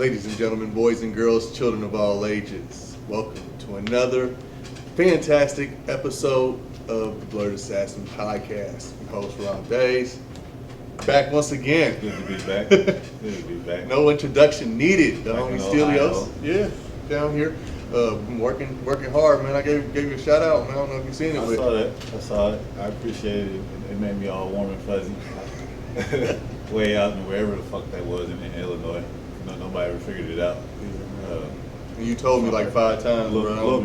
Ladies and gentlemen, boys and girls, children of all ages, welcome to another fantastic episode of the Blerd Assassin Podcast. I'm host Rob Days, back once again. Good to be back. Good to be back. No introduction needed. The Back homie in Stelios, Ohio. yeah, down here, been working hard, man. I gave you a shout out, man. I don't know if you've seen it. I saw it. I appreciate it. It made me all warm and fuzzy. Way out in wherever the fuck that was in Illinois. No, nobody ever figured it out. And you told me like 5 times, bro.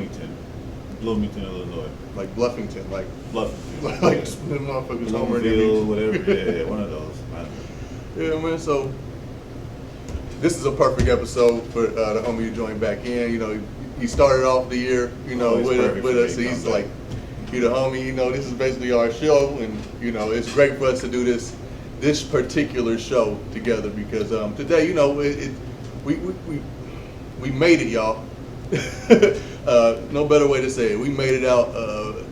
Bloomington, Illinois. Like Bluffington, like Bluffington. like them motherfuckers home Bloomfield, whatever. Yeah, one of those. Yeah, man. So this is a perfect episode for the homie to join back in. You know, he started off the year, with us. He's like, the homie. This is basically our show, and it's great for us to do this particular show together because today, we made it, y'all. No better way to say it. We made it out a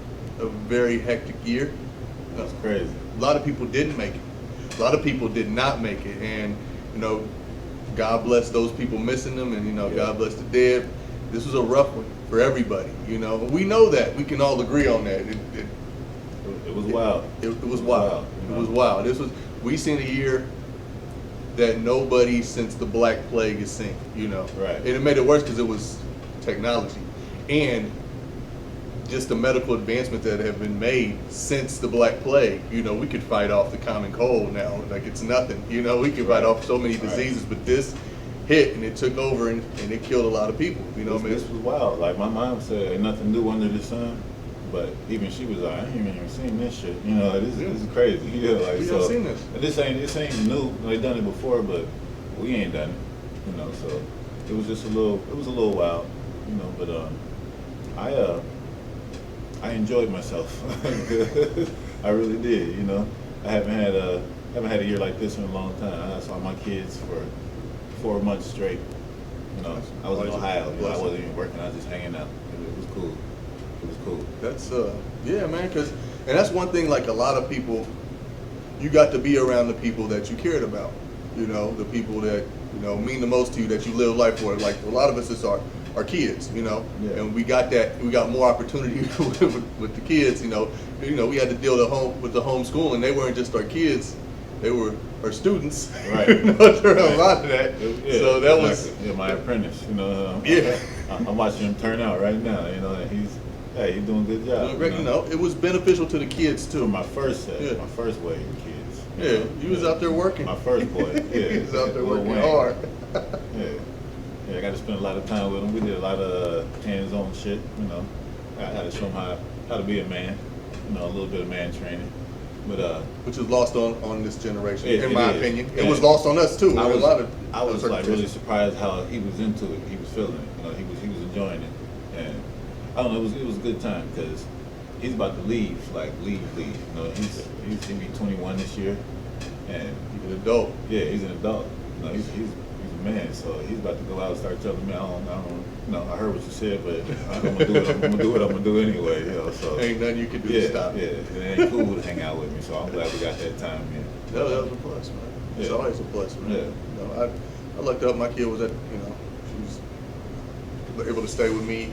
very hectic year. That's crazy. A lot of people didn't make it. A lot of people did not make it, and God bless those people missing them, and God bless the dead. This was a rough one for everybody. We know that. We can all agree on that. It was wild. It was wild. It was wild. We seen a year that nobody since the Black Plague has seen. Right. And it made it worse because it was technology and just the medical advancement that have been made since the Black Plague. We could fight off the common cold now like it's nothing. We could fight off so many diseases, but this hit and it took over and it killed a lot of people. This was wild. Like my mom said, ain't nothing new under the sun. But even she was like, I ain't even seen this shit. This is crazy. We haven't seen this. And this ain't new. They done it before, but we ain't done it. So it was just a little wild. But I enjoyed myself. I really did. I haven't had a year like this in a long time. I saw my kids for 4 months straight. I was in Ohio. I wasn't even working. I was just hanging out. It was cool. It was cool. That's yeah, man. And that's one thing. Like a lot of people, you got to be around the people that you cared about. The people that mean the most to you, that you live life for. Like a lot of us, it's our kids. Yeah. And we got that. We got more opportunity with the kids. We had to deal with the homeschooling. They weren't just our kids. They were our students. Right. There a lot of that. Yeah, So that exactly. was my apprentice. Yeah. I'm watching him turn out right now. And he's doing a good job. It was beneficial to the kids too. For my first set, my first wave of kids. He was out there working. My first boy. Yeah, he was out there working Wayne. hard. Yeah, I got to spend a lot of time with him. We did a lot of hands-on shit. I had to show him how to be a man. A little bit of man training. But which is lost on this generation, in it my is. opinion. And it was lost on us too. I was like really surprised how he was into it. He was feeling it. He was enjoying it. And I don't know. It was a good time because he's about to leave. He's gonna be 21 this year, and he's an adult. Yeah, he's an adult. He's a man. So he's about to go out and start telling me, I don't. I heard what you said, but I'm gonna do it. I'm gonna do it anyway. So ain't nothing you can do to stop it. Yeah, it ain't cool to hang out with me. So I'm glad we got that time in. That was a plus, man. It's always a plus, man. Yeah. I looked up. My kid was she was able to stay with me,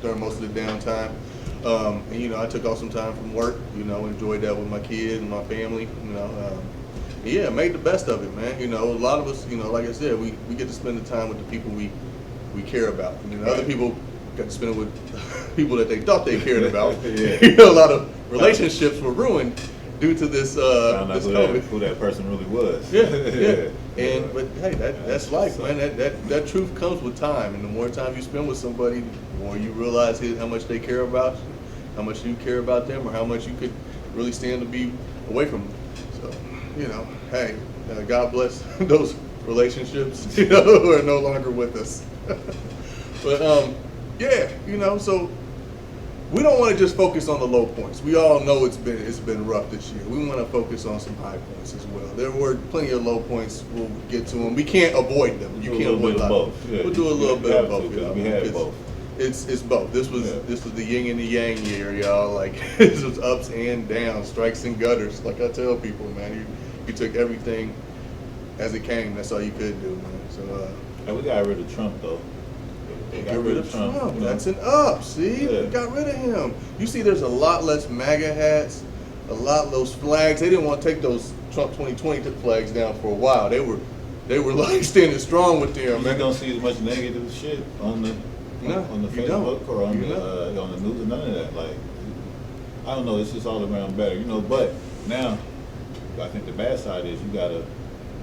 during most of the downtime. And I took off some time from work, enjoyed that with my kid and my family, yeah, made the best of it, man. A lot of us, like I said, we get to spend the time with the people we care about. Other people got to spend it with people that they thought they cared about. A lot of relationships were ruined due to this this COVID. Who that person really was. Yeah. But hey, that's life, man. That truth comes with time, and the more time you spend with somebody, the more you realize how much they care about you, how much you care about them, or how much you could really stand to be away from them. So, hey, God bless those relationships, who are no longer with us. But yeah, so we don't want to just focus on the low points. We all know it's been rough this year. We want to focus on some high points as well. There were plenty of low points. We'll get to them. We can't avoid them. You can't avoid both. We'll do a little bit of both. We had both. It's both. This was the yin and the yang year, y'all. Like this was ups and downs, strikes and gutters. Like I tell people, man, you took everything as it came. That's all you could do, man. So And we got rid of Trump though. They got rid of Trump. you know. That's an up. See, Yeah. we got rid of him. You see, there's a lot less MAGA hats, a lot of those flags. They didn't want to take those Trump 2020 flags down for a while. They were like standing strong with them, You man. don't see as much negative shit on the No, on the you Facebook don't. or on You on the news or none of that. Like, I don't know. It's just all around better, you know. But now, I think the bad side is you gotta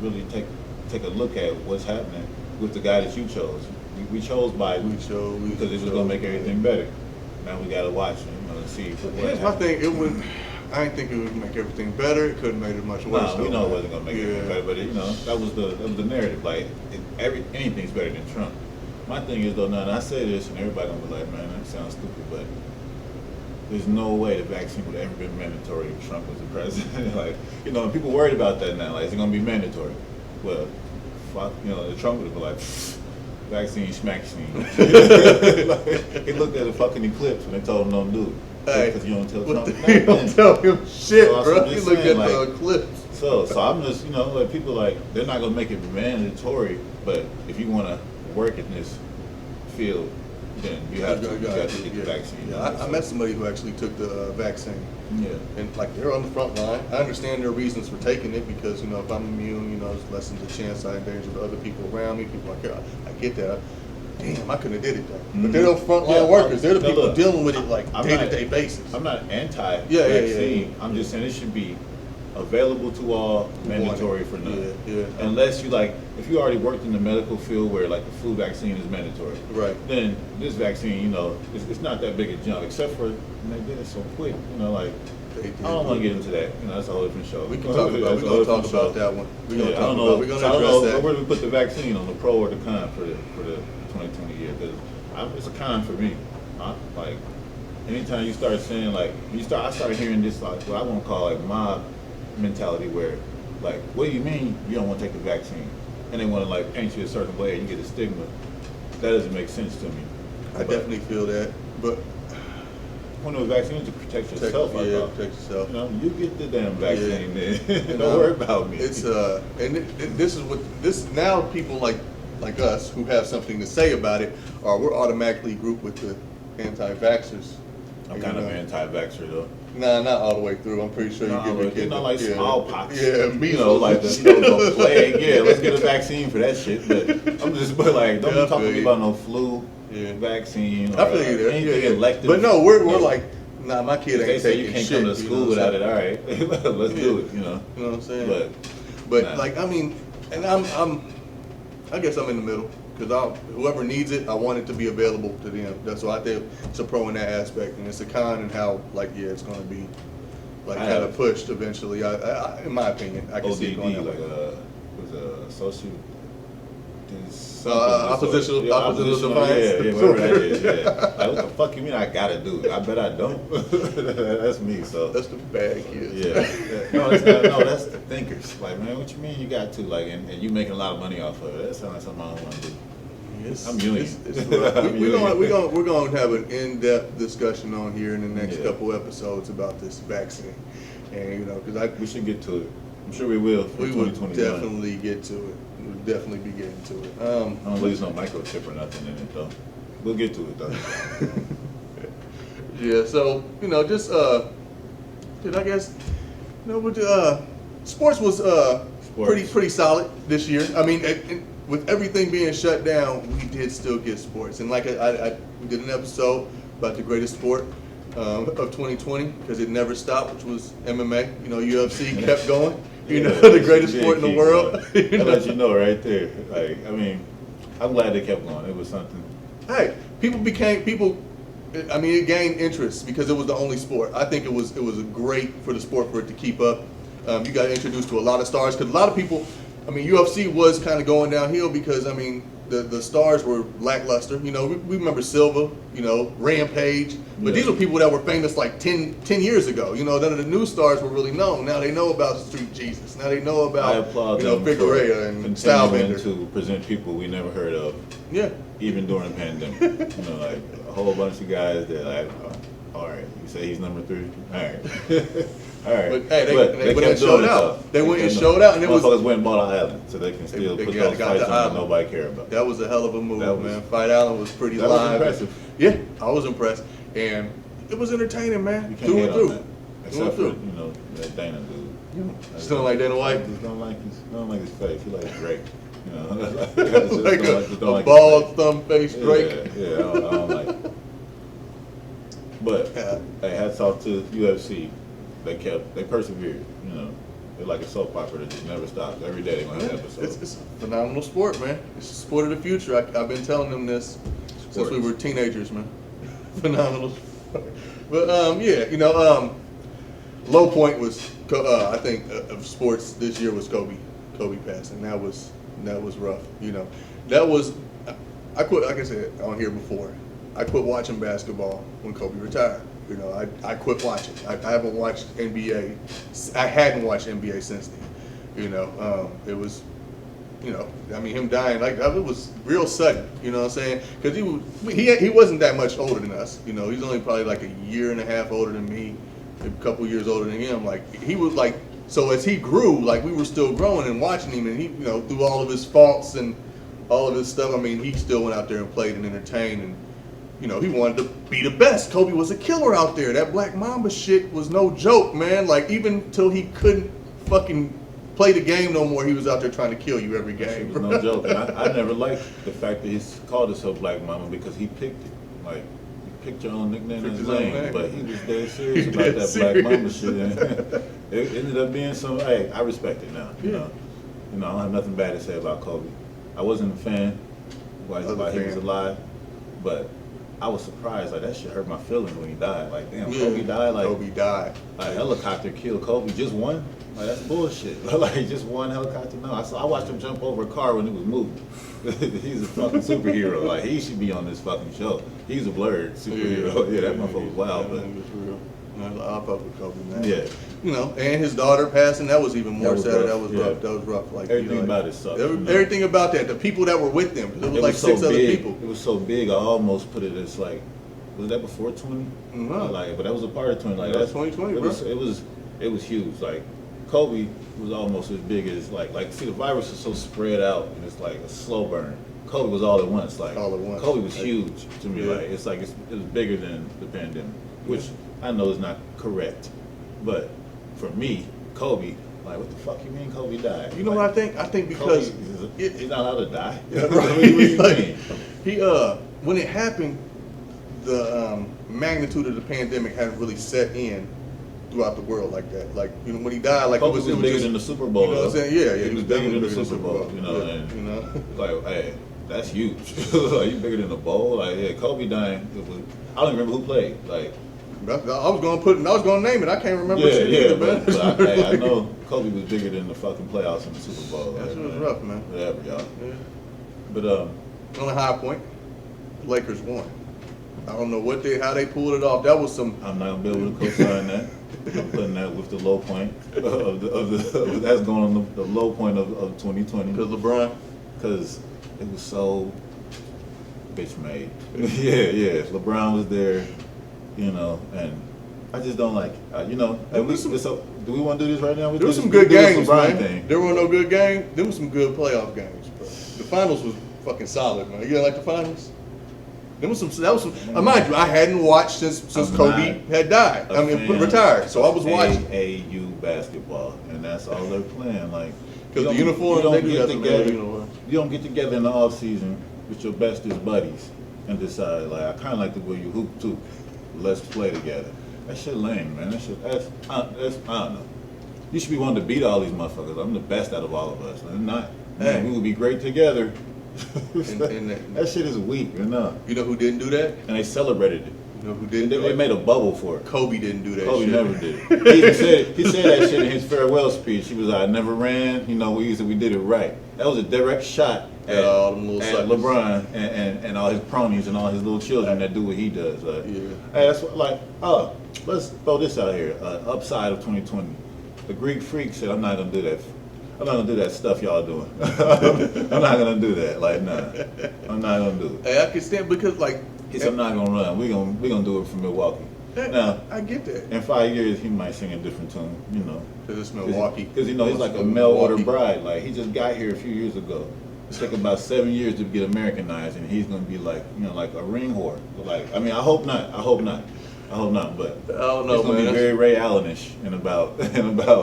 really take a look at what's happening with the guy that you chose. We chose Biden because it was gonna make everything better. Now we gotta watch it, you know, and see what Here's my happens. thing. I didn't think it would make everything better. It couldn't make it much worse. No, we though, know it man. wasn't gonna make it better, but you know that was the narrative. Like anything's better than Trump. My thing is though, now and I say this, and everybody gonna be like, man, that sounds stupid, but there's no way the vaccine would have ever been mandatory if Trump was the president. Like, you know, and people worried about that now. Like, is it gonna be mandatory? Well, fuck, you know, the Trump would have been like, vaccine, schmaxine. Like, he looked at the fucking eclipse when they told him don't do it. Hey, Because you don't tell what Trump. you don't tell him shit, So, bro. I'm He just looked at saying, the like, eclipse. So I'm just, you know, like people like, they're not gonna make it mandatory, but if you wanna work in this field, then you have to take the vaccine. Yeah, I met somebody who actually took the vaccine. Yeah. And like they're on the front line. I understand their reasons for taking it because, you know, if I'm immune, you know, it lessens the chance I endanger the other people around me, people I care. I get that. Damn, I couldn't have did it though. Mm-hmm. But they're those frontline workers. They're the no, people look, dealing with it like I'm day-to-day basis. I'm not anti-vaccine. Yeah. I'm just saying it should be available to all, mandatory for none. Yeah. Unless you like, if you already worked in the medical field where like the flu vaccine is mandatory, Right. then this vaccine, you know, it's not that big a jump. Except for they did it so quick, you know, like. They I don't want to get into that. You know, that's a whole different show. We can talk about. We're gonna talk about that one. We're gonna talk about. We're gonna address that. Where do we put the vaccine on the pro or the con for the 2020 year? Because it's a con for me. Like anytime you start saying like I started hearing this like what I want to call like mob mentality where like what do you mean you don't want to take the vaccine and they want to like paint you a certain way and you get a stigma. That doesn't make sense to me. I definitely feel that, but. One of the vaccines to protect yourself. Protect yourself. You know, you get the damn vaccine, then. And, Don't worry about me. It's this is what this now people like us who have something to say about it, we're automatically grouped with the anti-vaxxers. I'm kind of anti-vaxxer though. Nah, not all the way through. I'm pretty sure you give your kid. Not like smallpox. Yeah, you know, like the plague. Yeah, let's get a vaccine for that shit. But I'm just, like, don't be talking about no flu vaccine or I feel you there. anything elective. But no, we're like, nah, my kid ain't they say taking you can't shit, come to school without it. All right, let's do it. You know. You know what I'm saying? But like, I mean, and I guess I'm in the middle. Because whoever needs it, I want it to be available to them. That's why I think it's a pro in that aspect, and it's a con in how, like, it's going to be, like, kind of pushed eventually. I, in my opinion, I can see it going that way. Was a social. Oppositional defiance. Yeah, whatever that is. Yeah. Like, what the fuck you mean I gotta do it? I bet I don't. That's me. So that's the bad kids. Yeah. No, that's the thinkers. Like, man, what you mean you got to? Like, and you making a lot of money off of it? That sounds like something I don't want to do. I'm union. We're going to have an in-depth discussion on here in the next couple episodes about this vaccine, and you know, because we should get to it. I'm sure we will. We will definitely get to it. We'll definitely be getting to it. I don't believe there's no microchip or nothing in it though. We'll get to it though. Yeah. So you know, just I guess you know, sports was pretty solid this year. I mean, with everything being shut down, we did still get sports. And like we did an episode about the greatest sport of 2020 because it never stopped, which was MMA. You know, UFC kept going. You know, the greatest sport in the world. I'll let you know right there. Like, I mean, I'm glad they kept going. It was something. Hey, I mean, it gained interest because it was the only sport. I think it was great for the sport for it to keep up. You got introduced to a lot of stars because a lot of people. I mean, UFC was kind of going downhill because I mean the stars were lackluster. You know, we remember Silva, you know, Rampage, but these were people that were famous like 10 years ago. You know, none of the new stars were really known. Now they know about Street Jesus. Now they know about Figueroa and Stylebender to present people we never heard of. Yeah. Even during the pandemic, you know, like a whole bunch of guys that like All right, you say he's number 3. All right, all right. But hey, they kept went and doing showed it, out. though. They went and kept showed out, and it was motherfuckers went and bought an island, so they can still they put got those the fights on that island. nobody care about. That was a hell of a move, That was- man. Fight Island was pretty That was live. impressive. Yeah, I was impressed, and it was entertaining, man. You can't Through hate and on through. that. Except for that Dana dude. Still don't like Dana White? I just don't like his face. He like Drake. You know, Like just don't a like his bald, face. thumb-faced Drake. Yeah, I don't like it. But Yeah. hey, hats off to UFC. They persevered. You know, they're like a soap opera that just never stops. Every day they're gonna have an episode. It's a phenomenal sport, man. It's the sport of the future. I've been telling them this since we were teenagers, man. Phenomenal sport. But yeah, low point was I think of sports this year was Kobe passing. That was rough. That was I quit. Like I said on here before, I quit watching basketball when Kobe retired. I quit watching. I haven't watched NBA. I hadn't watched NBA since then. It was, him dying it was real sudden. You know what I'm saying? Because he wasn't that much older than us. He's only probably like a year and a half older than me, a couple years older than him. Like he was like, so as he grew, like we were still growing and watching him, and he, through all of his faults and all of his stuff. I mean, he still went out there and played and entertained and. He wanted to be the best. Kobe was a killer out there. That Black Mamba shit was no joke, man. Like, even till he couldn't fucking play the game no more, he was out there trying to kill you every game. It was no joke. And I never liked the fact that he called himself Black Mamba because he picked it. Like, you picked your own nickname as his name, but he was dead serious about that Black Mamba shit. And it ended up being some, hey, I respect it now. You know, I don't have nothing bad to say about Kobe. I wasn't a fan while he was alive, but I was surprised. Like, that shit hurt my feelings when he died. Like, damn, Kobe died. Like, Kobe died. A helicopter killed Kobe. Just one? Like, that's bullshit. Like, just one helicopter? No, I watched him jump over a car when it was moving. He's a fucking superhero. Like, he should be on this fucking show. He's a Blerd superhero. Yeah, that motherfucker was wild. But was real. I fuck with Kobe, man. Yeah. And his daughter passing, that was even more sad. Rough. That was rough. Like, everything about it sucked. Everything about that, the people that were with them, it was like so 6 other big. people. It was so big, I almost put it as like, was that before 20? No. Like, but that was a part of 20. Like, That's 2020, bro. It was huge. Like, Kobe was almost as big as see, the virus is so spread out and it's like a slow burn. Kobe was all at once. Like, all at once. Kobe was huge to me. Yeah. Like, it was bigger than the pandemic, which I know is not correct, but for me, Kobe, like, what the fuck you mean Kobe died? You know what I think? I think because he's not allowed to die. Yeah, right. What do you mean? He when it happened, the magnitude of the pandemic hadn't really set in throughout the world like that. Like, when he died, like Kobe it was bigger just, than the Super Bowl. You know what I'm saying? Yeah, he was bigger than the Super Bowl. You know, yeah, and like, hey, that's huge. Like, you bigger than the bowl. Like, yeah, Kobe dying. I don't remember who played. Like, I was gonna name it. I can't remember shit either, man. But I know Kobe was bigger than the fucking playoffs in the Super Bowl. That shit was man. rough, man. Whatever, y'all. Yeah. But On a high point, the Lakers won. I don't know how they pulled it off. That was some. I'm not gonna be able to co-sign that. I'm putting that with the low point of that's going on the low point of 2020. Because LeBron. Because it was so bitch made. yeah. LeBron was there, and I just don't like it. Do we want to do this right now? There was some good games, LeBron man. thing. There were no good games. There was some good playoff games, bro. The finals was fucking solid, man. You didn't like the finals? That was some. Mind you, I hadn't watched since Kobe had died. Retired. So I was watching AAU basketball, and that's all they're playing. Like, because the uniforms, they do have together. You don't get together in the off season with your bestest buddies and decide, like, I kind of like the way you hoop too. Let's play together. That shit lame, man. That's I don't know. You should be wanting to beat all these motherfuckers. I'm the best out of all of us. I'm not. Man, we would be great together. That shit is weak, You know who didn't do that? And they celebrated it. You know who didn't do it? They made a bubble for it. Kobe didn't do that Kobe shit. never did it. He said that shit in his farewell speech. He was like, I never ran. We did it right. That was a direct shot at LeBron and all his cronies and all his little children that do what he does. Hey, that's what, let's throw this out here. Upside of 2020. The Greek Freak said, I'm not going to do that. I'm not gonna do that stuff y'all doing. I'm not gonna do that. Like, nah, I'm not gonna do it. Hey, I can stand because he said, I'm not gonna run. We gonna do it from Milwaukee. Now, I get that. in 5 years, he might sing a different tune, you know. Because it's Milwaukee. Because, you know, he's like a mail-order bride. Like, he just got here a few years ago. It took about 7 years to get Americanized, and he's going to be like, you know, like a ring whore. But like, I mean, I hope not. But I don't know, it's going to be very Ray Allen-ish in about. Ray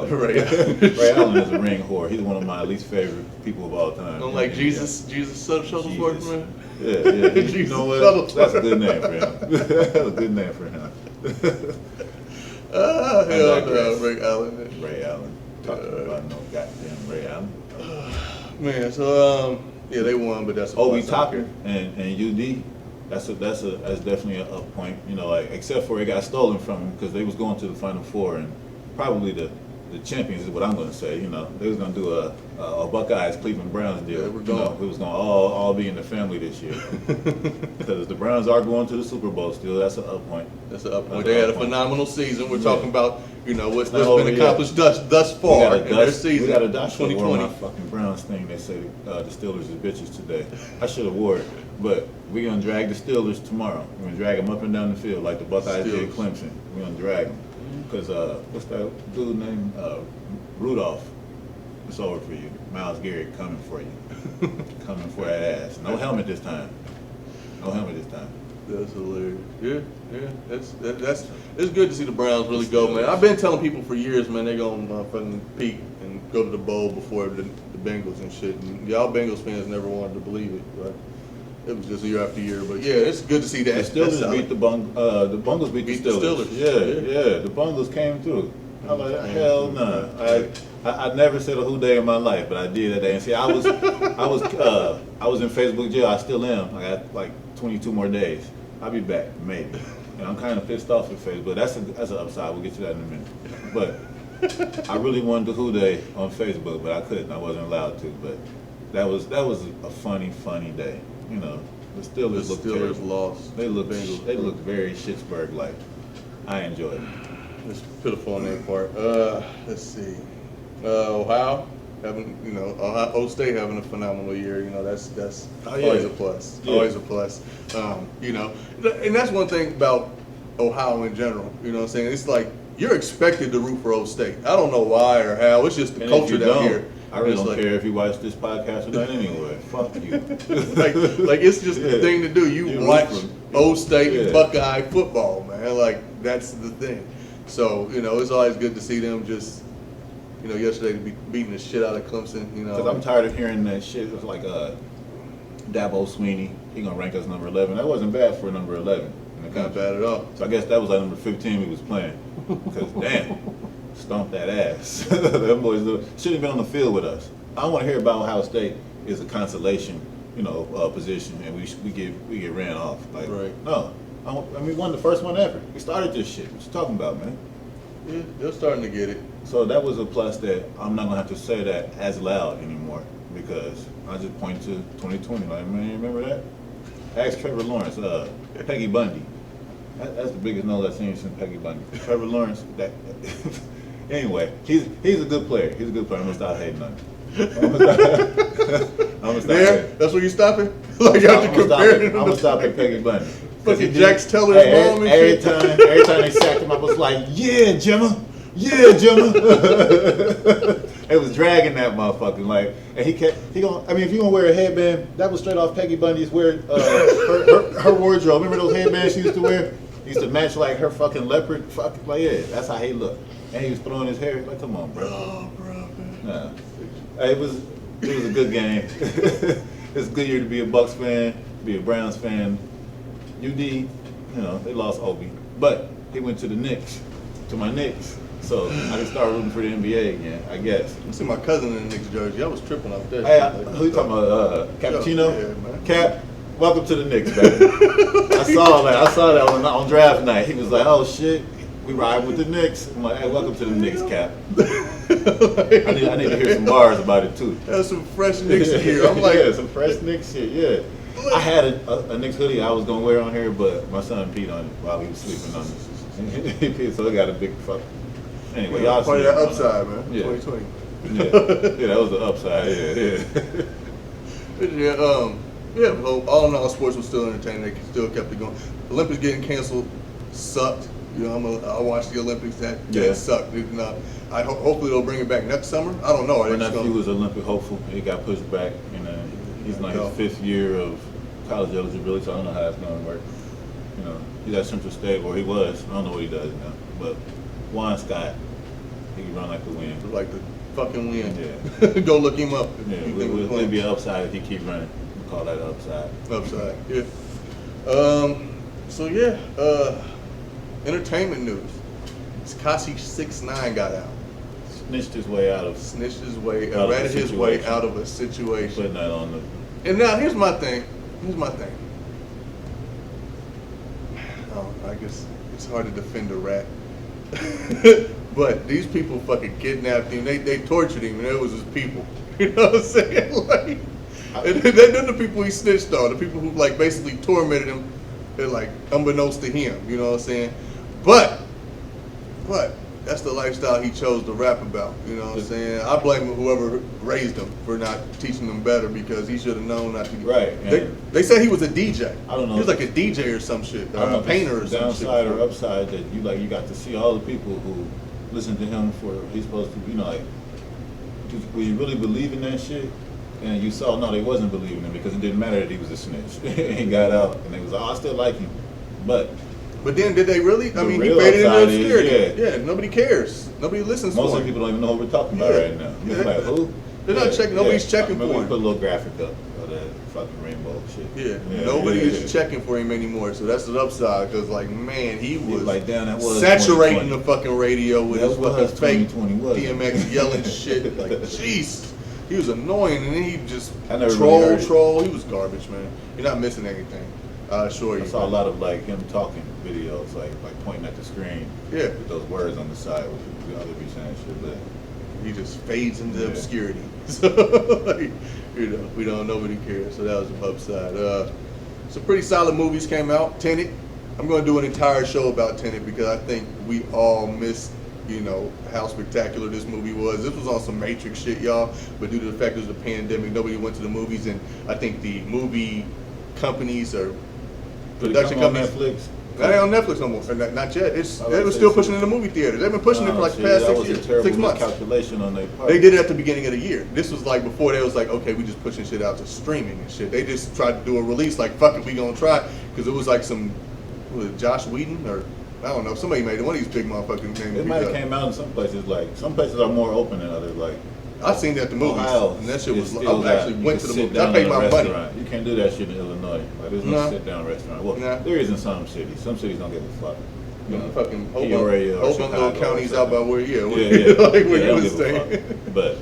Ray Allen is a ring whore. He's one of my least favorite people of all time. Don't like Jesus Shuttlesworth, man? Yeah. Jesus You know what? Shuttlesworth. That's a good name for him. That's a good name for him. Hell no, Ray Allen. Ray Allen. Talking about no goddamn Ray Allen. Man, so yeah, they won, but that's Obi Toppin and UD. That's definitely a up point. You know, like except for it got stolen from them because they was going to the Final Four and probably the champions is what I'm going to say. You know, they was going to do a Buckeyes Cleveland Browns deal. Yeah, we're going. You know, it was going to all be in the family this year because the Browns are going to the Super Bowl still. That's an up point. That's an up point. They had a phenomenal season. We're talking about, you know, what's not over been yet. accomplished thus far in their season. We got a dust 2020. my fucking Browns thing. They say the Steelers is bitches today. I should have wore it, but we're gonna drag the Steelers tomorrow. We're gonna drag them up and down the field like the Buckeyes did Clemson. We're gonna drag them because what's that dude named Rudolph? It's over for you. Myles Garrett coming for you, coming for that ass. No helmet this time. That's hilarious. Yeah. That's it's good to see the Browns really go, man. I've been telling people for years, man, they're gonna fucking peak and go to the bowl before the Bengals and shit. And y'all Bengals fans never wanted to believe it, but it was just year after year. But yeah, it's good to see that. The Steelers beat the Bengals beat the Steelers. Yeah. The Bengals came through. I'm like, hell no. I never said a who day in my life, but I did that day. And see, I was in Facebook jail. I still am. I got like 22 more days. I'll be back, maybe. And I'm kind of pissed off with Facebook. That's an upside. We'll get to that in a minute. But I really wanted the who day on Facebook, but I couldn't. I wasn't allowed to. But that was a funny day. You know, the Steelers looked terrible. Lost. They looked very Pittsburgh-like. I enjoyed it. It's pitiful on that part. Let's see. Ohio having, you know, Ohio State having a phenomenal year. You know, that's always a plus. Yeah. Always a plus. You know, and that's one thing about Ohio in general. You know what I'm saying? It's like you're expected to root for O State. I don't know why or how. It's just the culture down here. I really don't care if you watch this podcast or not anyway. Fuck you. like it's just the thing to do. You watch O State and Buckeye football, man. Like that's the thing. So, you know, it's always good to see them just, you know, yesterday to be beating the shit out of Clemson, you know. Because I'm tired of hearing that shit. It was like Dabo Sweeney, he going to rank us number 11. That wasn't bad for number 11. Not bad at all. So I guess that was like number 15 we was playing. Because, damn, stomped that ass. Them boys shouldn't have been on the field with us. I want to hear about Ohio State is a consolation, you know, position, and we get ran off. Like, no. I mean, we won the first one ever. We started this shit. What you talking about, man? Yeah, they're starting to get it. So that was a plus that I'm not going to have to say that as loud anymore because I just point to 2020. Like, man, you remember that? Ask Trevor Lawrence, Peggy Bundy. That's the biggest nose I've seen since Peggy Bundy. Trevor Lawrence, anyway, he's a good player. I'm going to stop hating on him. I'm gonna stop there? That's where you stopping? Like how you comparing him? I'm gonna stop at Peggy Bundy. Fucking Jax Teller's mom and shit. Every time they sacked him, I was like, yeah, Gemma. It was dragging that motherfucker, like, and if you gonna wear a headband, that was straight off Peggy Bundy's her wardrobe. Remember those headbands she used to wear? Used to match like her fucking leopard, like yeah, that's how he looked. And he was throwing his hair, like, come on, bro. Oh, bro. Nah. It was a good game. It's a good year to be a Bucks fan, to be a Browns fan. UD, you know, they lost Obi, but he went to the Knicks, to my Knicks. So I can start rooting for the NBA again, I guess. I see my cousin in the Knicks jersey. I was tripping off that. Hey, who you talking about? Cappuccino? Yeah, man. Cap, welcome to the Knicks, baby. I saw that on draft night. He was like, oh shit, we ride with the Knicks. I'm like, hey, welcome to the Knicks, Cap. I need to hear some bars about it too. That's some fresh Knicks gear. I'm like, yeah, some fresh Knicks shit. Yeah, I had a Knicks hoodie I was gonna wear on here, but my son peed on it while he was sleeping on it. He peed, so it got a big fuck. Anyway, y'all part of that upside, man. Yeah. 2020. Yeah, that was the upside. Yeah. Well, all in all, sports was still entertaining. They still kept it going. Olympics getting canceled sucked. You know, I watch the Olympics. That Yeah. sucked. Hopefully they'll bring it back next summer. I don't know. My nephew was Olympic hopeful. He got pushed back, and he's in like his 5th year of college eligibility, so I don't know how it's going to work. You know, he's at Central State, or he was. I don't know what he does now. But Juan Scott, he can run like the wind. Like the fucking wind. Yeah. Go look him up. Yeah, it'll be an upside if he keeps running. We call that an upside. Upside, yeah. So yeah, entertainment news. Tekashi 6ix9ine got out. Snitched his way out of Ratted his way out of a situation. Putting that on the. And now here's my thing. I guess it's hard to defend a rat. But these people fucking kidnapped him. They tortured him, and it was his people. You know what I'm saying? Like, and they're the people he snitched on. The people who like basically tormented him. They're like unbeknownst to him. You know what I'm saying? But that's the lifestyle he chose to rap about. You know what I'm saying? I blame whoever raised him for not teaching him better, because he should have known not to. Right. They said he was a DJ. I don't know. He was like a DJ or some shit, I don't know a painter or some shit. Downside or upside that you got to see all the people who listen to him for he's supposed to be, will you really believe in that shit? And you saw no, they wasn't believing him, because it didn't matter that he was a snitch. He got out, and they was I still like him, but then did they really? I mean, he real faded into upside is, obscurity. Yeah, nobody cares. Nobody listens to him. most of the people don't even know what we're talking about right now. You're like, who? They're not checking. Nobody's checking for Maybe him. put a little graphic up of that fucking rainbow shit. Yeah, nobody is checking for him anymore. So that's the upside, because like, man, he was like, damn, that was saturating the fucking radio with his fucking fake 2020, wasn't it? DMX yelling shit. Like, jeez. He was annoying, and then he just really heard it. troll. He was garbage, man. You're not missing anything. I assure you. I saw a lot of like him talking videos, like pointing at the screen. Yeah. With those words on the side, which other be saying shit. But he just fades into obscurity. So, like, we don't nobody cares. So that was the upside. Some pretty solid movies came out. Tenet. I'm going to do an entire show about Tenet, because I think we all missed, how spectacular this movie was. This was on some Matrix shit, y'all. But due to the fact it was a pandemic, nobody went to the movies, and I think the movie companies or production companies. Netflix. That ain't on Netflix no more. Not yet. They were still pushing it in the movie theaters. They've been pushing it for like the past 6 years, 6 months. Calculation on their part. They did it at the beginning of the year. This was like before they was like, okay, we just pushing shit out to streaming and shit. They just tried to do a release like, fuck it, we gonna try, because it was like Josh Whedon or I don't know, somebody made it. One of these big motherfucking names. It might have came out in some places. Like some places are more open than others. Like I seen that at the movies, Ohio, and that shit was. I still actually got- went to the you can movies. sit I down paid in a my money. restaurant. You can't do that shit in Illinois. Like there's no sit down restaurant. Well, Nah. there is in some cities. Some cities don't give a fuck. Fucking Peoria or open little Chicago counties or out by something. where, Yeah, like they where you don't was give a staying. fuck. But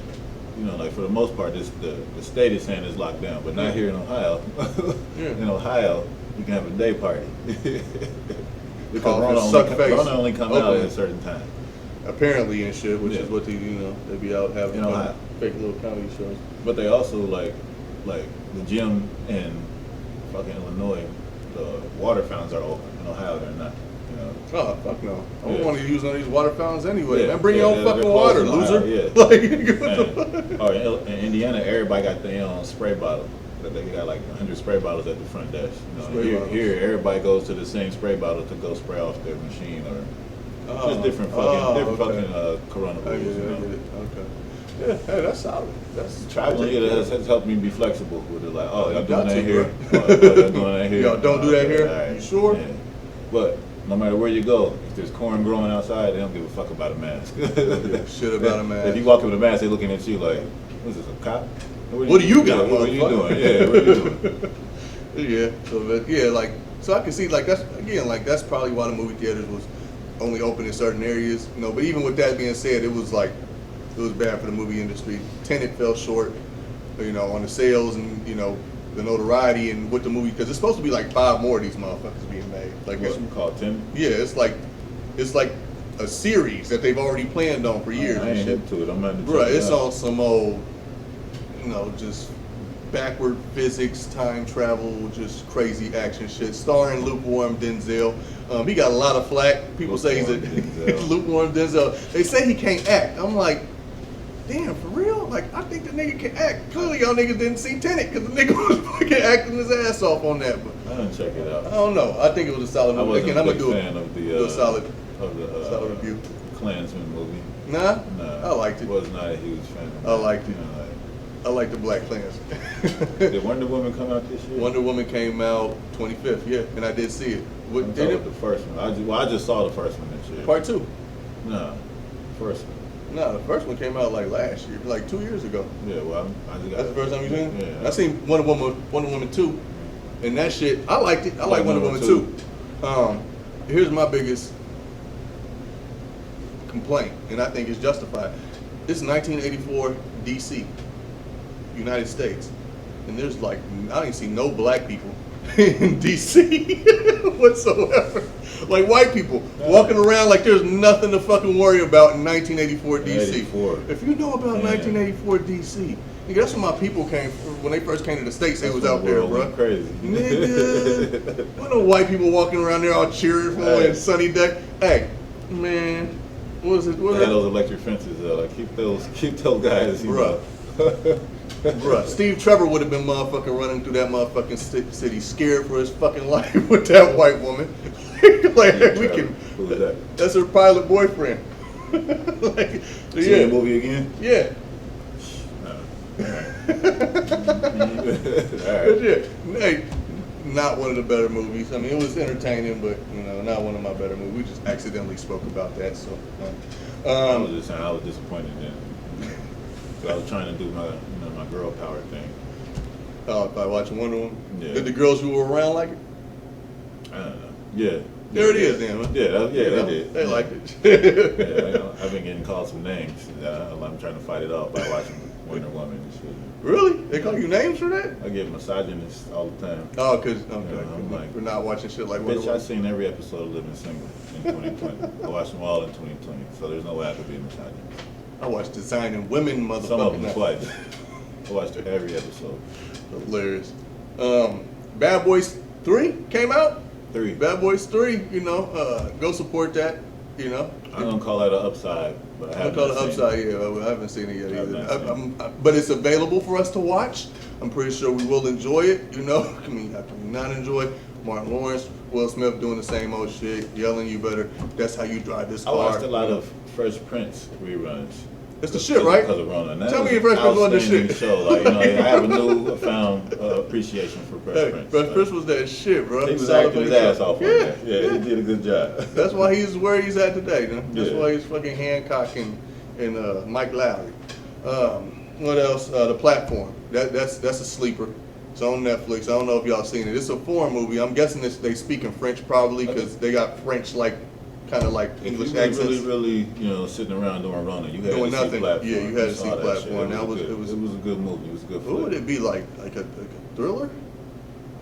like for the most part, the state is saying it's locked down, but not here in Ohio. Yeah. In Ohio, you can have a day party. Because Rona only come out at a certain time. Apparently and shit, which Yeah. is what they be out having In Ohio. fake little comedy shows. But they also like the gym in fucking Illinois, the water fountains are open. In Ohio, they're not. Oh, fuck no. I don't Yeah. want to use none of these water fountains anyway. Yeah, Man, bring your own they're fucking closed water, in Ohio, loser. yeah. Like, what the fuck? In Indiana, everybody got their own spray bottle. But they got like 100 spray bottles at the front desk. Here, everybody goes to the same spray bottle to go spray off their machine or just different fucking corona I rules. get it. Okay. Yeah, hey, that's solid. That's Traveling here has helped me be flexible with it. Like, oh, y'all doing that here? bro. Y'all doing that here? Y'all don't do that here? All right. You sure? Yeah. But no matter where you go, if there's corn growing outside, they don't give a fuck about a mask. Shit about a mask. If you walk in with a mask, they're looking at you like, what is this, a cop? What do you got? What are you doing? Yeah, what are you doing? So I can see that's probably why the movie theaters was only open in certain areas. But even with that being said, it was bad for the movie industry. Tenet fell short, on the sales and the notoriety and with the movie, because it's supposed to be like 5 more of these motherfuckers being made. Like What's it called, Tim? yeah, it's like a series that they've already planned on for years. I and ain't shit. hip to it. I'm not. Bruh, it's on some old, just backward physics, time travel, just crazy action shit. Starring lukewarm Denzel. He got a lot of flack. People say he's a lukewarm Denzel. They say he can't act. I'm like, damn, for real? Like, I think the nigga can act. Clearly, y'all niggas didn't see Tenet because the nigga was fucking acting his ass off on that. But I didn't check it out. I don't know. I think it was a solid I movie. wasn't Again, I'm a gonna big do fan of do a solid solid review. Klansman movie. Nah, No, I liked it. Was not a huge fan of I liked it. You know, I like the Black Clans. did Wonder Woman come out this year? Wonder Woman came out 25th, yeah, and I did see it. What, I'm did talking it? about the first one. I just saw the first one this year. Part 2. No, first one. No, the first one came out like last year, like 2 years ago. Yeah, well, I just got That's the first time you seen it? Yeah. I seen Wonder Woman 2, and that shit, I liked it. I like Wonder Woman 2. Here's my biggest complaint, and I think it's justified. It's 1984 DC, United States, and there's like, I didn't see no black people in DC whatsoever. Like white people walking around like there's nothing to fucking worry about in 1984 DC. 84. If you know about 1984 DC, nigga, that's when my people came, when they first came to the States, they was out there, bro. Crazy. Nigga, what no white people walking around there all cheering for Hey. and sunny day. Hey, man, what was it? What They was had those electric fences though. Like keep those guys. You Bruh. know. Bruh, Steve Trevor would have been motherfucking running through that motherfucking city scared for his fucking life with that white woman. Like, we Trevor. can. Who was that? That's her pilot boyfriend. Like, See yeah, the movie again? yeah. No. All But right. yeah, hey, not one of the better movies. I mean, it was entertaining, but you know, not one of my better movies. We just accidentally spoke about that, so. I was just saying, I was disappointed then. So I was trying to do my girl power thing. By watching Wonder Woman. Yeah. Did the girls who were around like it? I don't know. Yeah. There it is, then. Huh? Yeah, they You know, did. They Yeah. liked it. Yeah, I've been getting called some names. I'm trying to fight it off by watching Wonder Woman and shit. Really? They call you names for that? I get misogynists all the time. Oh, because I'm like, we're not watching shit like Wonder Bitch, Woman. I've seen every episode of Living Single in 2020. I watched them all in 2020, so there's no way I could be a misogynist. I watched Designing Women, motherfucker. Some of them twice. I watched every episode. Hilarious. Bad Boys 3 came out. 3. Bad Boys 3, you know, go support that, you know. I'm gonna call that an upside, but I I haven't call it seen Upside, yeah. I haven't seen it yet I've either. not seen But it's available for us to watch. I'm pretty sure we will enjoy it, you know. I mean, how can we not enjoy it? Martin Lawrence, Will Smith doing the same old shit, yelling, you better, that's how you drive this I car. watched a lot of Fresh Prince reruns. It's the shit, right? Because of Rona. And that Tell was me if Fresh Prince wasn't the outstanding shit. show. Like, you know, I have a newfound appreciation for Fresh Hey, Prince. Fresh Prince was that shit, bro. He was Solid acting his fucking ass show. off on Yeah. that. Yeah, he did a good job. That's why he's where he's at today, man. That's Yeah. why he's fucking Hancock and Mike Lowry. What else? The Platform. That's a sleeper. It's on Netflix. I don't know if y'all seen it. It's a foreign movie. I'm guessing they speak in French probably because they got French like kind of like English If you accents. really, sitting around doing Rona, you had Doing to see nothing. Platform. Yeah, you had to saw see that Platform. shit. That was- good. it was- It was a good movie. It was a good What would flick. it be like? Like a thriller?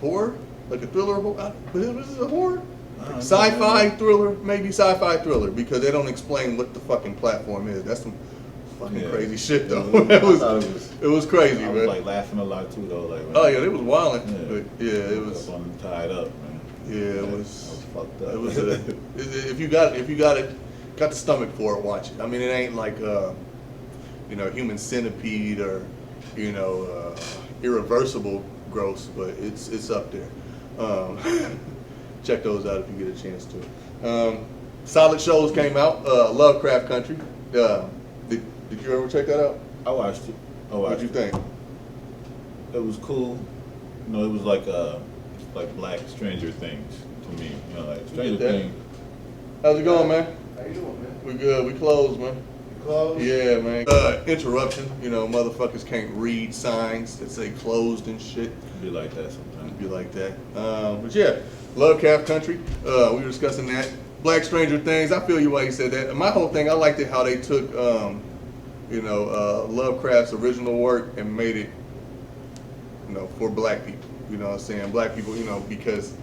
Horror? Like a thriller? But is it a horror? I don't know, Sci-fi man. thriller? Maybe sci-fi thriller because they don't explain what the fucking platform is. That's some fucking Yeah. crazy shit though. I it was thought it was crazy, I was man. like laughing a lot too though. Like, Oh yeah, it was wilding. Yeah. But yeah, it was. Up on tied up, man. Yeah, it I was. fucked up. It was. If you got the stomach for it, watch it. I mean, it ain't like Human Centipede or Irreversible gross, but it's up there. Check those out if you get a chance to. Solid shows came out. Lovecraft Country. Did you ever check that out? I watched it. What'd you think? It was cool. It was like Black Stranger Things to me. Like Stranger that? Things. How's it going, man? How you doing, man? We good. We closed, man. You closed? Yeah, man. Interruption. Motherfuckers can't read signs that say closed and shit. Be like that sometimes. Be like that. But yeah, Lovecraft Country. We were discussing that. Black Stranger Things. I feel you why you said that. My whole thing, I liked it how they took, Lovecraft's original work and made it, for black people. You know what I'm saying? Black people, because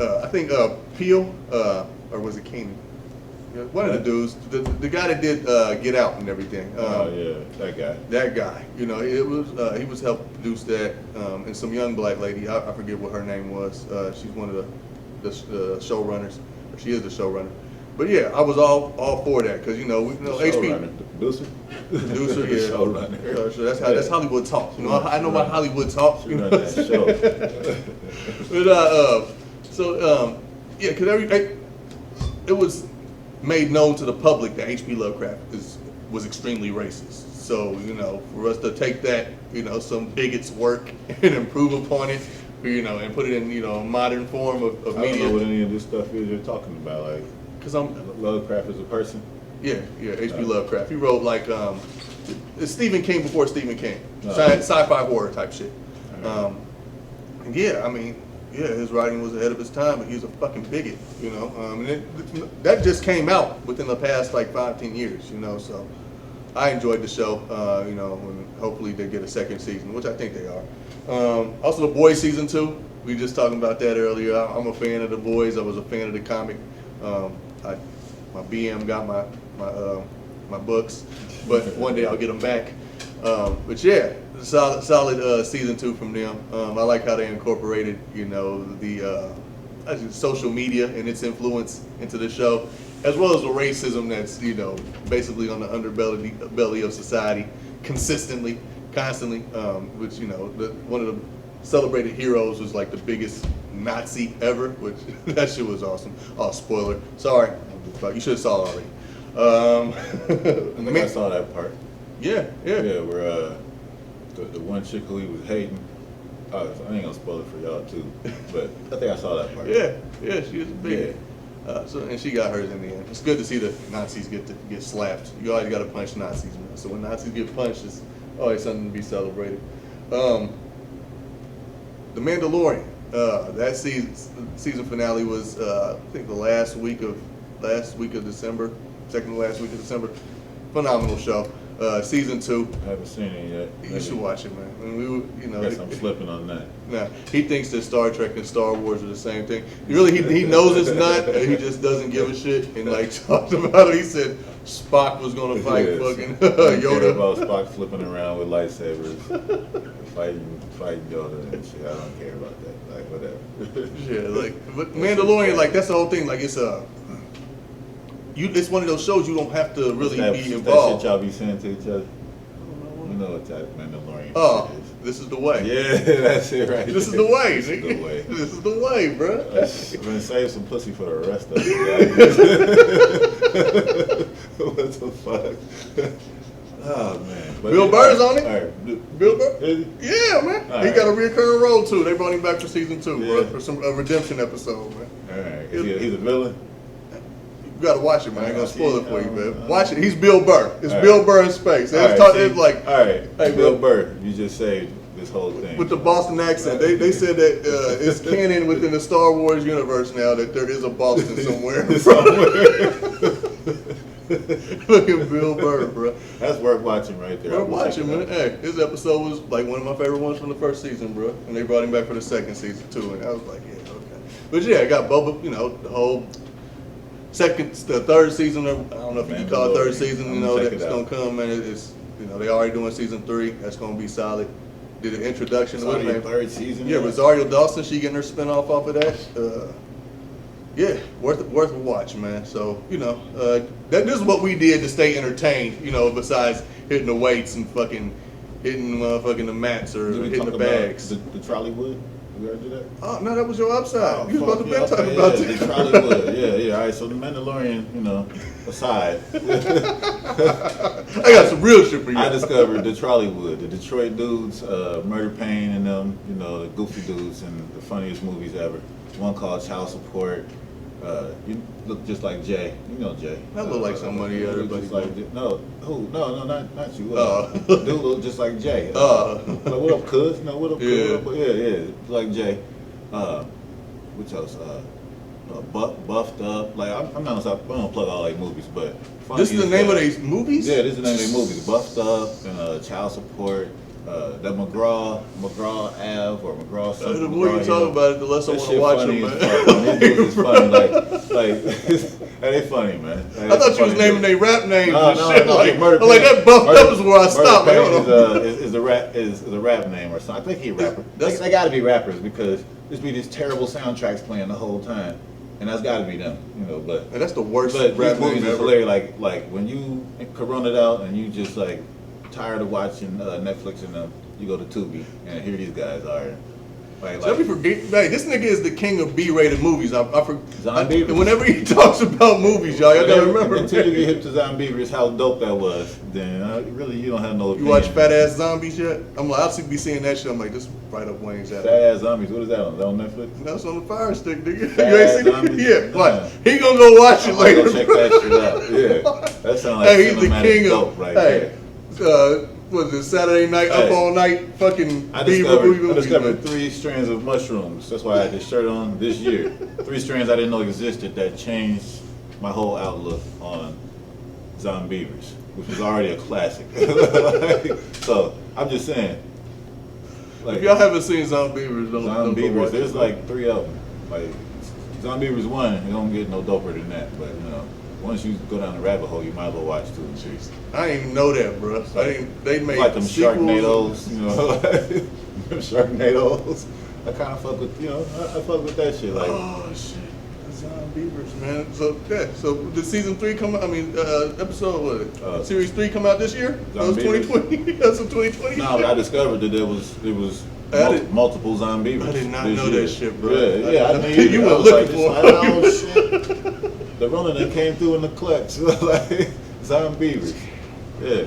I think Peel, or was it Keenan? Yeah, one of the dudes, the guy that did Get Out and everything. Oh yeah, that guy. That guy, it was he was helped produce that, and some young black lady. I forget what her name was. She's one of the showrunners. She is the showrunner. But yeah, I was all for that because HP Producer. producer, yeah. Showrunner. So that's Hollywood talk. I know about Hollywood talk. She run that show. But yeah, because it was made known to the public that H.P. Lovecraft was extremely racist. So for us to take that, some bigots' work and improve upon it, and put it in a modern form of I media. don't know what any of this stuff is you're talking about. Like, Because I'm Lovecraft is a person. Yeah, H.P. Lovecraft. He wrote it's Stephen King before Stephen King, Oh. sci-fi horror type shit. Alright. And yeah, I mean, his writing was ahead of his time, but he was a fucking bigot, and that just came out within the past 5-10 years, So I enjoyed the show, and hopefully they get a second season, which I think they are. Also, The Boys season 2. We were just talking about that earlier. I'm a fan of The Boys. I was a fan of the comic. My BM got my books, but one day I'll get them back. But yeah, solid season 2 from them. I like how they incorporated, the social media and its influence into the show, as well as the racism that's, basically on the underbelly of society consistently, constantly. Which one of the celebrated heroes was the biggest Nazi ever, which that shit was awesome. Oh, spoiler. Sorry, you should have saw it already. I think I saw that part. Yeah. Yeah, where the one chick who he was hating. I ain't gonna spoil it for y'all too, but I think I saw that part. Yeah, she was big. And she got hers in the end. It's good to see the Nazis get slapped. You always got to punch Nazis, man. So when Nazis get punched, it's always something to be celebrated. The Mandalorian. That season finale was I think the last week of December, second to last week of December. Phenomenal show. Season 2. I haven't seen it yet. You should watch it, man. And I guess I'm slipping on that. Nah, he thinks that Star Trek and Star Wars are the same thing. He knows it's not. And he just doesn't give a shit. And talked about it. He said Spock was gonna fight fucking Yoda. Yoda. About Spock flipping around with lightsabers, fighting Yoda and shit. I don't care about that. Whatever. Yeah, but Mandalorian, that's the whole thing. It's one of those shows you don't have to really be involved. That shit y'all be saying to each other. You know what that Mandalorian shit is. This is the way. Yeah, that's it right This is the way, This is the way. This is the way, bro. I'm gonna save some pussy for the rest of it. What the fuck? Oh man. But Bill Burr's on it. All right. Bill Burr? Yeah, man. All He right. got a recurring role too. They brought him back for season 2, bro, Yeah. for a redemption episode, man. All right. He's a villain. You gotta watch it, man. I ain't gonna spoil it for you, man. Uh, Watch it. He's Bill Burr. It's all Bill right. Burr in space. All right, It's like all right. hey, Bill man. Burr, you just saved this whole thing. With the Boston accent, they said that it's canon within the Star Wars universe now that there is a Boston somewhere. Look at Bill Burr, bro. That's worth watching right there. We're watching, man. Hey, his episode was one of my favorite ones from the first season, bro. And they brought him back for the second season too, and I was like, yeah, okay. But yeah, I got Bubba, the whole the third season. I don't know if you can call it third season. That's gonna come, man. It's they already doing season 3. That's gonna be solid. Did an introduction. It's already a third season. Yeah, Rosario Dawson. She getting her spinoff off of that. Yeah, worth a watch, man. So this is what we did to stay entertained. Besides hitting the weights and fucking hitting the mats or Did we hitting talk the bags. about the trolley wood? Did we ever do that? Oh no, that was your upside. You was supposed to be okay, talking about the that. trolley wood. Yeah. All right. So the Mandalorian, aside, I got some real shit for you. I discovered the trolley wood, the Detroit dudes, Murder Pain, and them, the goofy dudes, and the funniest movies ever. One called Child Support. You look just like Jay. You know Jay. I look like somebody everybody. Just like no, who? No, not you. Oh. Dude look just like Jay. Oh. Like, what up, cuz? No, what up, Yeah. cuz? Yeah, like Jay. Which else? Buffed up. Like I'm not gonna plug all like movies, but This is the name of these movies? Yeah, this is the name of these movies. Buffed Up and Child Support. That McGraw Ave or McGraw something. The more you talk about it, the less I want to watch them, man. These dudes is funny. Like they funny, man. I thought you was naming their rap names No, and no, shit. no. Like Murder that buffed Murder- up is where I stopped. Like, Murder hold on. Pain is a rap name or something. I think he a rapper. That's- They got to be rappers because there's be these terrible soundtracks playing the whole time. and that's got to be them, you know. But And that's the worst But rap these movies name is ever. hilarious. Like when you corona it out and you just like tired of watching Netflix and them, you go to Tubi and here these guys are. Let me forget. Hey, this nigga is the king of B-rated movies. I Zombie. and whenever he talks about movies, y'all gotta remember. Until you get hip to Zombievers, how dope that was, then really you don't have no You opinion. watch Fat Ass Zombies yet? I'm like, I'll be seeing that shit. I'm like, this is right up Wayne's alley. Fat Ass Zombies. What is that on? Is that on Netflix? That's on the Fire Stick, nigga. Fat You ain't Ass seen it? Zombies? Yeah, Nah. watch. He gonna go watch it I'm later. gonna check that shit out. Yeah, that sounds like Hey, he's the cinematic king dope of. right Hey, there. was it Saturday night, up Hey. all night, fucking I B-movie discovered movies, man. 3 strands of mushrooms. That's why I had this shirt on this year. 3 strands I didn't know existed that changed my whole outlook on Zombievers, which was already a classic. So I'm just saying. Like, If y'all haven't seen Zombievers, don't go Zombievers, watch there's it. like 3 of them. Like Zombievers 1, it don't get no doper than that. But you know, once you go down the rabbit hole, you might as well watch 2 and 3. I didn't even know that, bro. I didn't. They made Like them sequels. Sharknadoes, you know, them Sharknadoes. I kind of fuck with, you know, I fuck with that shit. Like, Oh shit, the Zombievers, man. So yeah, so the season 3 come out. I mean, episode what? Series 3 come out this year? That was Zombievers? 2020. That's some 2020. no, but I discovered that there was multiple Zombievers. I did not this know year. that shit, bro. Yeah, I mean, You I were was looking like, for it. oh shit. The Rona that came through in the clutch, like Zombievers. Yeah.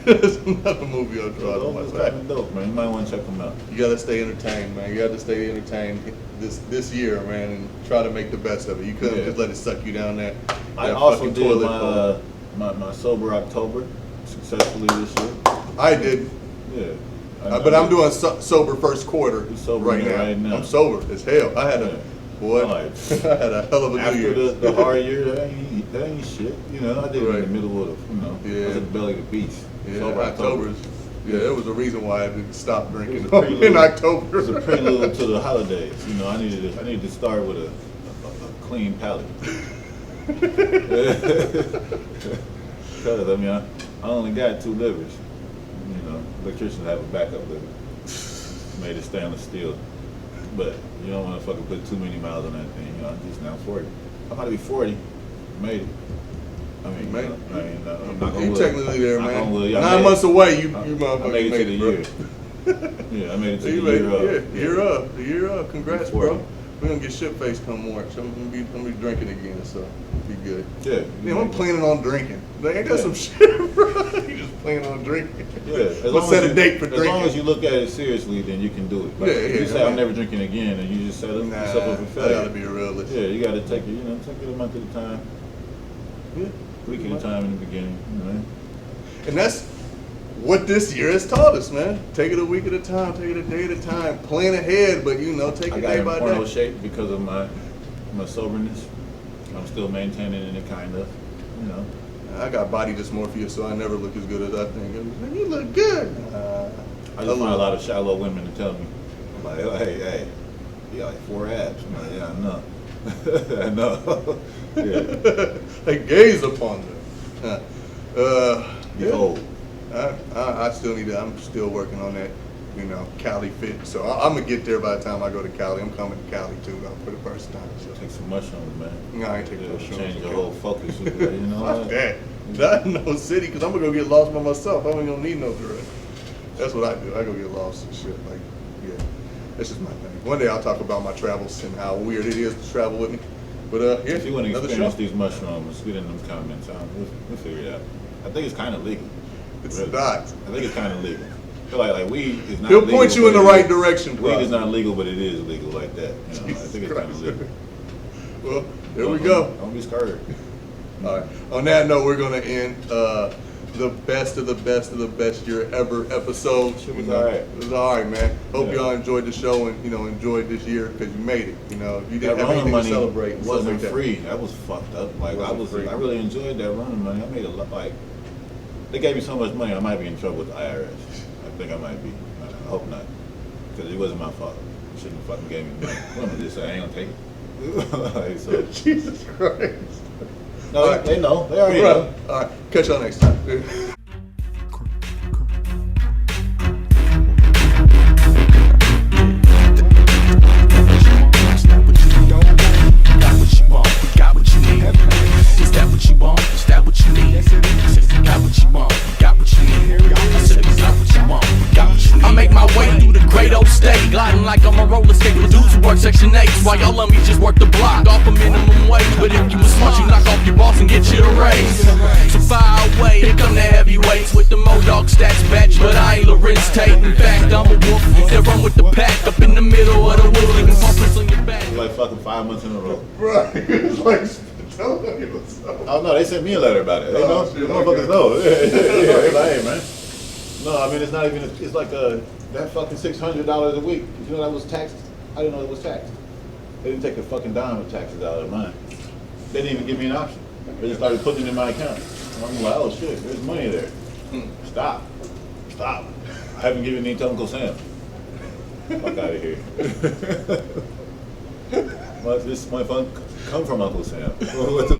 It's another movie I'll try to Those watch. was kind of dope, man. You might want to check them out. You gotta stay entertained, man. You gotta stay entertained this year, man, and try to make the best of it. You couldn't Yeah. just let it suck you down that. I that also fucking did toilet bowl. my sober October successfully this year. I did, Yeah. but I'm doing sober first quarter You're sober right now. I'm sober as hell. I had Yeah. boy, Like, I had a hell of a New after Year's. the hard year, that ain't shit. You know, I did it Right. in the middle of the, you know, Yeah. I was at the belly of the beast. Yeah, Sober October's. Yeah, there was a reason why I didn't stop drinking It was a prelude. in October. It was a prelude to the holidays. You know, I needed to start with a clean palate. Because I mean, I only got 2 livers. You know, electricians have a backup liver. Made of stainless steel. But you don't want to fucking put too many miles on that thing. You know, I'm just now 40. I'm about to be 40. Made it. I mean, Made you it. know, I mean, I'm not gonna You wood. technically there, Knock man. on wood. Yeah, I 9 made months it. away, you I motherfuckers made it to the bro. year. Yeah, I made it to You the made year it, up. the year up. Congrats, Before. bro. We're gonna get shit faced come March. I'm gonna be drinking again, so be good. Yeah. Yeah, I'm planning on drinking. Like, I got Yeah. some shit, bro. You just planning on drinking. Yeah, as Let's long set as a date for As drinking. long as you look at it seriously, then you can do it. Like, Yeah, if you yeah, say yeah. I'm never drinking again, and you just set up Nah, yourself up for I failure. gotta be a realist. Yeah, you gotta take it. You know, take it a month at a time, Yeah. week at a time in the beginning. You know? And that's what this year has taught us, man. Take it a week at a time, take it a day at a time. Plan ahead, but you know, take I it got day in by porno day. shape because of my soberness. I'm still maintaining it, kind of. You know. I got body dysmorphia, so I never look as good as I think. Man, you look good. I just find a lot of shallow women to tell me, like, oh, hey, you got like 4 abs. I'm like, yeah, I know. I know. Yeah. They gaze upon them. You old. I still need to. I'm still working on that. You know, Cali fit. So I'm gonna get there by the time I go to Cali. I'm coming to Cali too, though, for the first time. So. Take some mushrooms, man. No, I ain't taking Yeah, no shrooms. change your okay. whole focus. You know Fuck what? that. Not in no city, because I'm gonna go get lost by myself. I ain't gonna need no drug. That's what I do. I go get lost and shit. Like, yeah, that's just my thing. One day I'll talk about my travels and how weird it is to travel with me. But yeah, If you want to another experience show. these mushrooms, get in them comments. We'll figure it out. I think it's kind of legal. It's Really. not. I think it's kind of legal. I feel like weed is not He'll legal. point you in but the it right is- direction. Weed probably. is not legal, but it is legal like that. You know, I Jesus think it's kind of Christ. legal. Well, there we go. Don't be scared. All right. On that note, we're gonna end the best of the best of the best year ever episode. Shit was You know, all right. It was all right, man. Hope Yeah. y'all enjoyed the show and enjoyed this year because you made it. You know, if you That didn't have running anything to money celebrate, and stuff wasn't like that. free. That was fucked up. Like Wasn't free. I really enjoyed that running money. I made a lot. Like they gave me so much money, I might be in trouble with the IRS. I think I might be. I hope not, because it wasn't my fault. They shouldn't have fucking gave me money. What am I just say? I ain't gonna take it. Like, so, Jesus Christ. no, All right. they know. They already Right. know. All right. Catch y'all next time. Section 8s while y'all love me just work the block off a minimum wage. But if you was smart, you knock off your boss and get you a raise. So fire away, here come the heavyweights with the Mo-Dog stats batch. But I ain't Lorenz Tate. In fact, I'm a wolf that run with the pack up in the middle of the woods, leaving footprints on your back. It was like fucking 5 months in a row. Right. It's like, tell me what's up. Oh no, they sent me a letter about it. They know, shit, the motherfuckers know. Yeah, they're like, hey man. No, I mean it's not even. It's like that fucking $600 a week. You know that was taxed. I didn't know it was taxed. They didn't take a fucking dime of taxes out of mine. They didn't even give me an option. They just started putting it in my account. I'm like, oh shit, there's money there. Stop. I haven't given any to Uncle Sam. Fuck out of here. This my fun come from Uncle Sam.